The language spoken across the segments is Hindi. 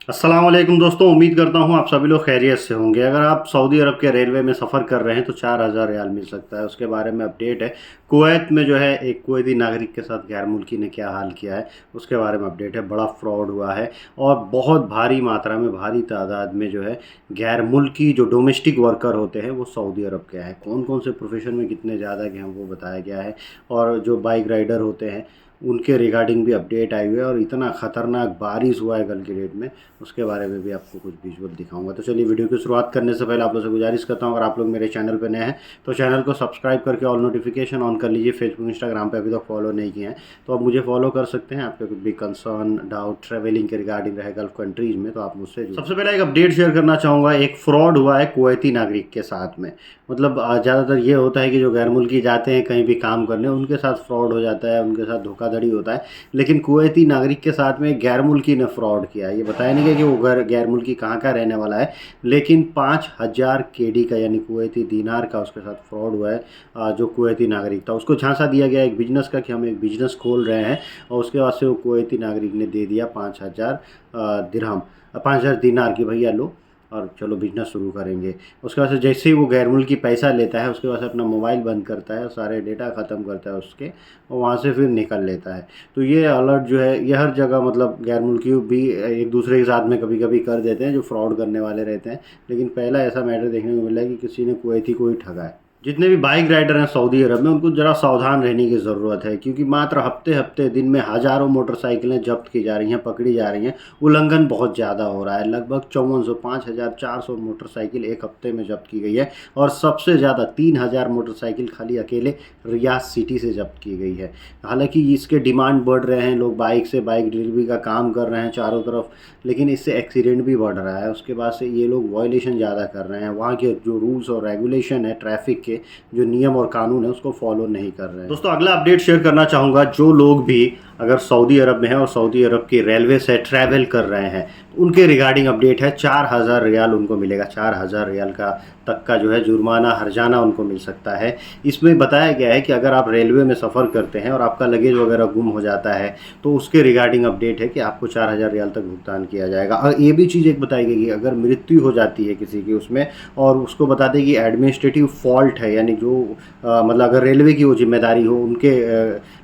अस्सलाम वालेकुम दोस्तों, उम्मीद करता हूँ आप सभी लोग खैरियत से होंगे। अगर आप सऊदी अरब के रेलवे में सफ़र कर रहे हैं तो 4000 रियाल मिल सकता है। उसके बारे में अपडेट है। कुवैत में जो है एक कुवैती नागरिक के साथ गैर मुल्की ने क्या हाल किया है उसके बारे में अपडेट है। बड़ा फ्रॉड हुआ है और बहुत भारी मात्रा में, भारी तादाद में जो है गैर मुल्की जो डोमेस्टिक वर्कर होते हैं वो सऊदी अरब के हैं। कौन कौन से प्रोफेशन में कितने ज़्यादा के हैं वो बताया गया है। और जो बाइक राइडर होते हैं उनके रिगार्डिंग भी अपडेट आई हुई है। और इतना ख़तरनाक बारिश हुआ है कल की डेट में, उसके बारे में भी आपको कुछ विजुअल दिखाऊंगा। तो चलिए, वीडियो की शुरुआत करने से पहले आप लोगों से गुजारिश करता हूँ, अगर आप लोग मेरे चैनल पर नए हैं तो चैनल को सब्सक्राइब करके ऑल नोटिफिकेशन ऑन कर लीजिए। फेसबुक इंस्टाग्राम पे अभी तक फॉलो नहीं किए हैं तो आप मुझे फॉलो कर सकते हैं। आपके कुछ भी कंसर्न, डाउट ट्रैवलिंग के रिगार्डिंग रहे गल्फ कंट्रीज़ में तो आप मुझसे सबसे पहले एक अपडेट शेयर करना चाहूँगा। एक फ्रॉड हुआ है कुवैती नागरिक के साथ में। मतलब ज़्यादातर ये होता है कि जो गैर मुल्की जाते हैं कहीं भी काम करने, उनके साथ फ्रॉड हो जाता है, उनके साथ धोखाधड़ी होता है। लेकिन कुवैती नागरिक के साथ में गैर मुल्की ने फ्रॉड किया है। ये बताया नहीं गया कि वो गैर मुल्की कहाँ का रहने वाला है, लेकिन 5000 केडी का यानी कुवैती दीनार का उसके साथ फ्रॉड हुआ है। जो कुवैती नागरिक था उसको झांसा दिया गया एक बिजनेस का कि हम एक बिजनेस खोल रहे हैं, और उसके बाद से वो कुवैती नागरिक ने दे दिया 5000 दिरहम, 5000 दीनार की, भैया लो और चलो बिजनेस शुरू करेंगे। उसके बाद से जैसे ही वो गैर मुल्की पैसा लेता है उसके बाद से अपना मोबाइल बंद करता है, सारे डेटा ख़त्म करता है उसके, और वहाँ से फिर निकल लेता है। तो ये अलर्ट जो है ये हर जगह, मतलब गैर मुल्की भी एक दूसरे के साथ में कभी कभी कर देते हैं जो फ्रॉड करने वाले रहते हैं। लेकिन पहला ऐसा मैटर देखने को मिला है कि किसी ने कुवैती को ही ठगा है। जितने भी बाइक राइडर हैं सऊदी अरब में उनको ज़रा सावधान रहने की ज़रूरत है, क्योंकि मात्र हफ्ते हफ्ते दिन में हज़ारों मोटरसाइकिलें जब्त की जा रही हैं, पकड़ी जा रही हैं। उल्लंघन बहुत ज़्यादा हो रहा है। लगभग 5400 5400 मोटरसाइकिल एक हफ्ते में जब्त की गई है, और सबसे ज़्यादा 3000 मोटरसाइकिल खाली अकेले रियाद सिटी से जब्त की गई है। हालांकि इसके डिमांड बढ़ रहे हैं, लोग बाइक से बाइक डिलीवरी का काम कर रहे हैं चारों तरफ, लेकिन इससे एक्सीडेंट भी बढ़ रहा है। उसके बाद से ये लोग वायलेशन ज़्यादा कर रहे हैं, वहाँ के जो रूल्स और रेगुलेशन है, ट्रैफिक के जो नियम और कानून है उसको फॉलो नहीं कर रहे हैं। दोस्तों, अगला अपडेट शेयर करना चाहूँगा। जो लोग भी अगर सऊदी अरब में हैं और सऊदी अरब की रेलवे से ट्रैवल कर रहे हैं तो उनके रिगार्डिंग अपडेट है। 4000 रियाल उनको मिलेगा। 4000 रियाल का तक का जो है जुर्माना, हर्जाना उनको मिल सकता है। इसमें बताया गया है कि अगर आप रेलवे में सफ़र करते हैं और आपका लगेज वगैरह गुम हो जाता है तो उसके रिगार्डिंग अपडेट है कि आपको 4000 रियाल तक भुगतान किया जाएगा। और ये भी चीज़ एक बताई गई कि अगर मृत्यु हो जाती है किसी की उसमें, और उसको बता दें कि एडमिनिस्ट्रेटिव फॉल्ट है, यानी जो मतलब अगर रेलवे की वो जिम्मेदारी हो, उनके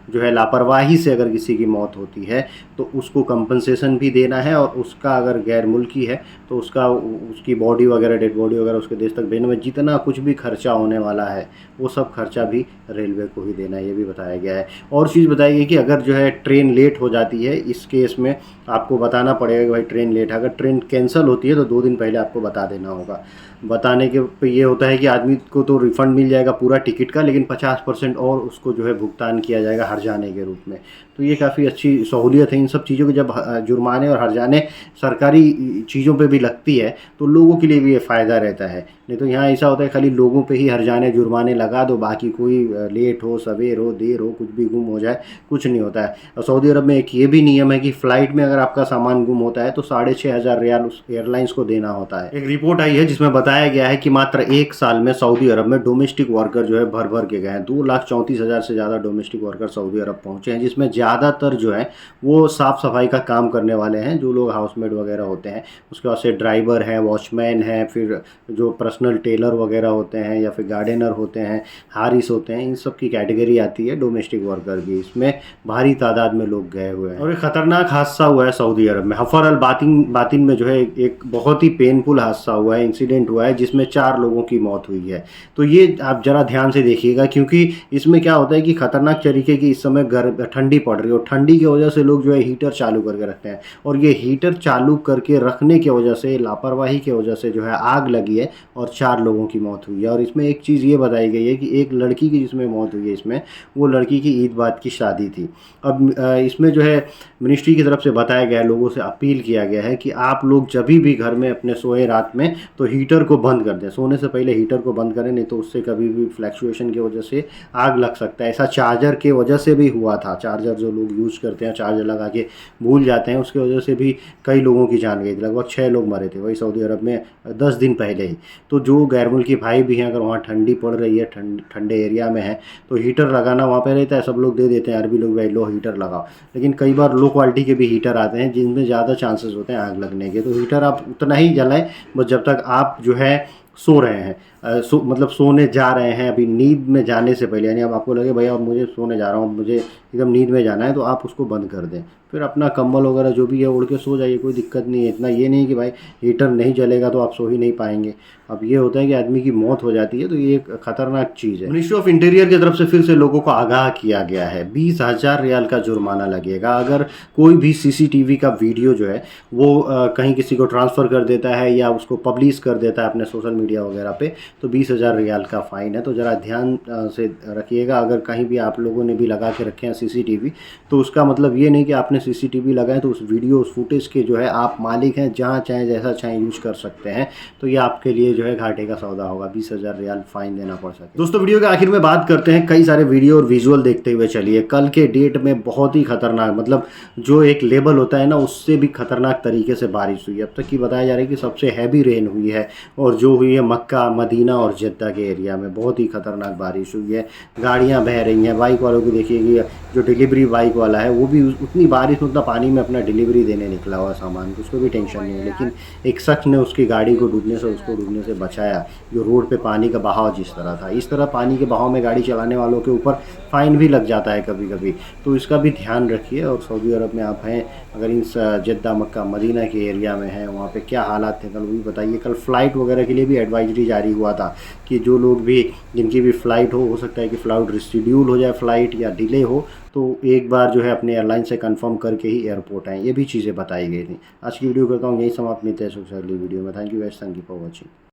जो है लापरवाही से अगर किसी की मौत होती है तो उसको कंपनसेशन भी देना है। और उसका अगर गैर मुल्की है तो उसका, उसकी बॉडी वगैरह, डेड बॉडी वगैरह उसके देश तक भेजने में जितना कुछ भी खर्चा होने वाला है वो सब खर्चा भी रेलवे को ही देना है, ये भी बताया गया है। और चीज़ बताई गई कि अगर जो है ट्रेन लेट हो जाती है, इस केस में आपको बताना पड़ेगा कि भाई ट्रेन लेट है। अगर ट्रेन कैंसिल होती है तो 2 दिन पहले आपको बता देना होगा। बताने के पे ये होता है कि आदमी को तो रिफ़ंड मिल जाएगा पूरा टिकट का, लेकिन 50% और उसको जो है भुगतान किया जाएगा हर्जाने के रूप में। तो ये काफ़ी अच्छी सहूलियत है। इन सब चीज़ों के जब जुर्माने और हर्जाने सरकारी चीज़ों पे भी लगती है तो लोगों के लिए भी ये फ़ायदा रहता है। नहीं तो यहाँ ऐसा होता है खाली लोगों पे ही हर्जाने जुर्माने लगा दो, बाकी कोई लेट हो, सवेर हो, देर हो, कुछ भी गुम हो जाए, कुछ नहीं होता है। और सऊदी अरब में एक ये भी नियम है कि फ़्लाइट में अगर आपका सामान गुम होता है तो 6500 रियाल उस एयरलाइंस को देना होता है। एक रिपोर्ट आई है जिसमें बताया गया है कि मात्र 1 साल में सऊदी अरब में डोमेस्टिक वर्कर जो है भर भर के गए हैं। 2,34,000 से ज़्यादा डोमेस्टिक वर्कर सऊदी अरब पहुँचे हैं, जिसमें ज़्यादातर जो है वो साफ़ सफाई का काम करने वाले हैं, जो लोग हाउसमेड वगैरह होते हैं। उसके बाद से ड्राइवर हैं, वॉचमैन हैं, फिर जो पर्सनल टेलर वगैरह होते हैं, या फिर गार्डनर होते हैं, हारिस होते हैं, इन सब की कैटेगरी आती है डोमेस्टिक वर्कर की। इसमें भारी तादाद में लोग गए हुए हैं। और एक ख़तरनाक हादसा हुआ है सऊदी अरब में। हफर अल बातिन में जो है एक बहुत ही पेनफुल हादसा हुआ है, इंसिडेंट हुआ है, जिसमें 4 लोगों की मौत हुई है। तो ये आप ज़रा ध्यान से देखिएगा, क्योंकि इसमें क्या होता है कि ख़तरनाक तरीके की इस समय ठंडी पड़ रही है, और ठंडी की वजह से लोग जो है हीटर चालू करके रखते हैं, और ये हीटर चालू करके रखने की वजह से, लापरवाही की वजह से जो है आग लगी है और 4 लोगों की मौत हुई है। और इसमें एक चीज़ ये बताई गई है कि एक लड़की की जिसमें मौत हुई है, इसमें वो लड़की की ईद बाद की शादी थी। अब इसमें जो है मिनिस्ट्री की तरफ से बताया गया है, लोगों से अपील किया गया है कि आप लोग जब भी घर में अपने सोए रात में तो हीटर को बंद कर दें। सोने से पहले हीटर को बंद करें, नहीं तो उससे कभी भी फ्लैक्चुएशन की वजह से आग लग सकता है। ऐसा चार्जर के वजह से भी हुआ था। चार्जर जो लोग यूज़ करते हैं, चार्जर लगा के भूल जाते हैं, उसकी वजह से भी कई लोगों की जान गई थी। लगभग 6 लोग मरे थे वही सऊदी अरब में 10 दिन पहले ही। तो जो गैर मुल्की भाई भी हैं, अगर वहाँ ठंडी पड़ रही है, ठंडे एरिया में है, तो हीटर लगाना वहाँ पे रहता है। सब लोग दे देते हैं, अरबी लोग भाई लो हीटर लगाओ, लेकिन कई बार लो क्वालिटी के भी हीटर आते हैं जिनमें ज़्यादा चांसेस होते हैं आग लगने के। तो हीटर आप उतना ही जलाएं बस जब तक आप जो है सो रहे हैं, मतलब सोने जा रहे हैं, अभी नींद में जाने से पहले, यानी अब आपको लगे भैया अब मुझे सोने जा रहा हूँ, मुझे एकदम नींद में जाना है, तो आप उसको बंद कर दें। फिर अपना कंबल वगैरह जो भी है ओढ़ के सो जाइए, कोई दिक्कत नहीं है। इतना ये नहीं कि भाई हीटर नहीं जलेगा तो आप सो ही नहीं पाएंगे। अब ये होता है कि आदमी की मौत हो जाती है, तो ये एक खतरनाक चीज़ है। मिनिस्ट्री ऑफ इंटीरियर की तरफ से फिर से लोगों को आगाह किया गया है, 20,000 रियाल का जुर्माना लगेगा अगर कोई भी सीसीटीवी का वीडियो जो है वो कहीं किसी को ट्रांसफ़र कर देता है या उसको पब्लिश कर देता है अपने सोशल मीडिया वगैरह पे, तो 20,000 रियाल का फ़ाइन है। तो ज़रा ध्यान से रखिएगा। अगर कहीं भी आप लोगों ने भी लगा के रखे हैं सीसीटीवी, तो उसका मतलब ये नहीं कि आपने सीसीटीवी लगाए तो उस वीडियो उस फुटेज के जो है आप मालिक हैं, जहाँ चाहें जैसा चाहें यूज कर सकते हैं। तो ये आपके लिए जो है घाटे का सौदा होगा, 20,000 रियाल फ़ाइन देना पड़ सकता है। दोस्तों वीडियो के आखिर में बात करते हैं, कई सारे वीडियो और विजुअल देखते हुए चलिए। कल के डेट में बहुत ही खतरनाक, मतलब जो एक लेवल होता है ना उससे भी खतरनाक तरीके से बारिश हुई है। अब तक की बताया जा रहा है कि सबसे हैवी रेन हुई है, और जो हुई है मक्का, मदीना और जद्दा के एरिया में बहुत ही खतरनाक बारिश हुई है। गाड़ियाँ बह रही हैं, बाइक वालों की देखिए कि जो डिलीवरी बाइक वाला है वो भी उतनी बारिश में उतना पानी में अपना डिलीवरी देने निकला हुआ सामान, तो उसको भी टेंशन नहीं है, लेकिन एक शख्स ने उसकी गाड़ी को डूबने से, उसको डूबने से बचाया। जो रोड पे पानी का बहाव जिस तरह था, इस तरह पानी के बहाव में गाड़ी चलाने वालों के ऊपर फ़ाइन भी लग जाता है कभी कभी, तो इसका भी ध्यान रखिए। और सऊदी अरब में आप हैं, अगर इन जद्दा, मक्का, मदीना के एरिया में हैं, वहाँ पे क्या हालात थे कल वो भी बताइए। कल फ़्लाइट वगैरह के लिए भी एडवाइजरी जारी हुआ था कि जो लोग भी, जिनकी भी फ़्लाइट हो सकता है कि फ़्लाइट रिशेड्यूल हो जाए, फ़्लाइट या डिले हो, तो एक बार जो है अपने एयरलाइन से कंफर्म करके ही एयरपोर्ट आएँ। ये भी चीज़ें बताई गई थी। आज की वीडियो करता हूँ यही समाप्त, मिलते हैं अगली वीडियो में। Thank you guys, thank you for watching.